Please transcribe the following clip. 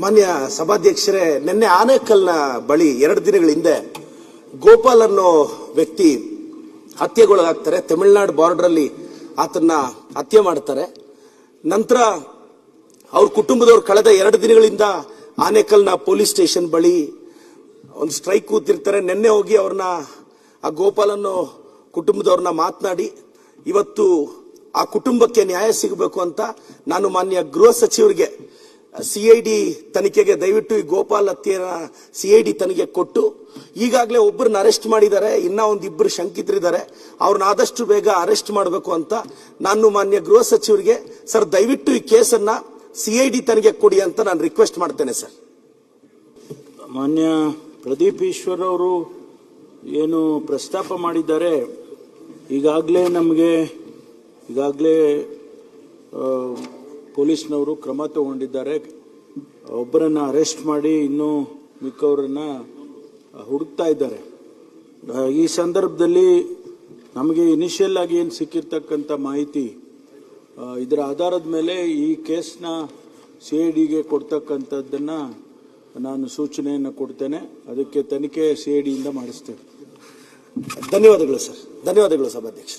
ಮಾನ್ಯ ಸಭಾಧ್ಯಕ್ಷರೇ, ನಿನ್ನೆ ಆನೇಕಲ್ನ ಬಳಿ 2 ದಿನಗಳ ಹಿಂದೆ ಗೋಪಾಲ್ ಅನ್ನೋ ವ್ಯಕ್ತಿ ಹತ್ಯೆಗೊಳಗಾಗ್ತಾರೆ. ತಮಿಳುನಾಡು ಬಾರ್ಡರ್ ಅಲ್ಲಿ ಆತನ್ನ ಹತ್ಯೆ ಮಾಡ್ತಾರೆ. ನಂತರ ಅವ್ರ ಕುಟುಂಬದವರು ಕಳೆದ 2 ದಿನಗಳಿಂದ ಆನೇಕಲ್ನ ಪೊಲೀಸ್ ಸ್ಟೇಷನ್ ಬಳಿ ಒಂದು ಸ್ಟ್ರೈಕ್ ಕೂತಿರ್ತಾರೆ. ನಿನ್ನೆ ಹೋಗಿ ಅವ್ರನ್ನ ಆ ಗೋಪಾಲ್ ಅನ್ನೋ ಕುಟುಂಬದವ್ರನ್ನ ಮಾತನಾಡಿ ಇವತ್ತು ಆ ಕುಟುಂಬಕ್ಕೆ ನ್ಯಾಯ ಸಿಗಬೇಕು ಅಂತ ನಾನು ಮಾನ್ಯ ಗೃಹ ಸಚಿವರಿಗೆ ಸಿಐಡಿ ತನಿಖೆಗೆ ದಯವಿಟ್ಟು ಈ ಗೋಪಾಲ್ ಹತ್ಯೆಯ ಸಿಐಡಿ ತನಿಖೆ ಕೊಟ್ಟು ಈಗಾಗಲೇ ಒಬ್ಬರನ್ನ ಅರೆಸ್ಟ್ ಮಾಡಿದ್ದಾರೆ, ಇನ್ನ ಒಂದಿಬ್ಬರು ಶಂಕಿತರಿದ್ದಾರೆ, ಅವ್ರನ್ನ ಆದಷ್ಟು ಬೇಗ ಅರೆಸ್ಟ್ ಮಾಡಬೇಕು ಅಂತ ನಾನು ಮಾನ್ಯ ಗೃಹ ಸಚಿವರಿಗೆ ಸರ್ ದಯವಿಟ್ಟು ಈ ಕೇಸನ್ನ ಸಿಐಡಿ ತನಿಖೆ ಕೊಡಿ ಅಂತ ನಾನು ರಿಕ್ವೆಸ್ಟ್ ಮಾಡ್ತೇನೆ ಸರ್. ಮಾನ್ಯ ಪ್ರದೀಪ್ ಈಶ್ವರ್ ಅವರು ಏನು ಪ್ರಸ್ತಾಪ ಮಾಡಿದ್ದಾರೆ, ಈಗಾಗಲೇ ಪೊಲೀಸ್ನವರು ಕ್ರಮ ತಗೊಂಡಿದ್ದಾರೆ. ಒಬ್ಬರನ್ನ ಅರೆಸ್ಟ್ ಮಾಡಿ ಇನ್ನೂ ಮಿಕ್ಕವರನ್ನ ಹುಡುಕ್ತಾ ಇದ್ದಾರೆ. ಈ ಸಂದರ್ಭದಲ್ಲಿ ನಮಗೆ ಇನಿಷಿಯಲ್ ಆಗಿ ಏನು ಸಿಕ್ಕಿರ್ತಕ್ಕಂಥ ಮಾಹಿತಿ, ಇದರ ಆಧಾರದ ಮೇಲೆ ಈ ಕೇಸ್ನ ಸಿಐಡಿಗೆ ಕೊಡ್ತಕ್ಕಂಥದ್ದನ್ನ ನಾನು ಸೂಚನೆಯನ್ನು ಕೊಡ್ತೇನೆ. ಅದಕ್ಕೆ ತನಿಖೆ ಸಿಐಡಿಯಿಂದ ಮಾಡಿಸ್ತೇವೆ. ಧನ್ಯವಾದಗಳು ಸರ್. ಧನ್ಯವಾದಗಳು ಸಭಾಧ್ಯಕ್ಷ.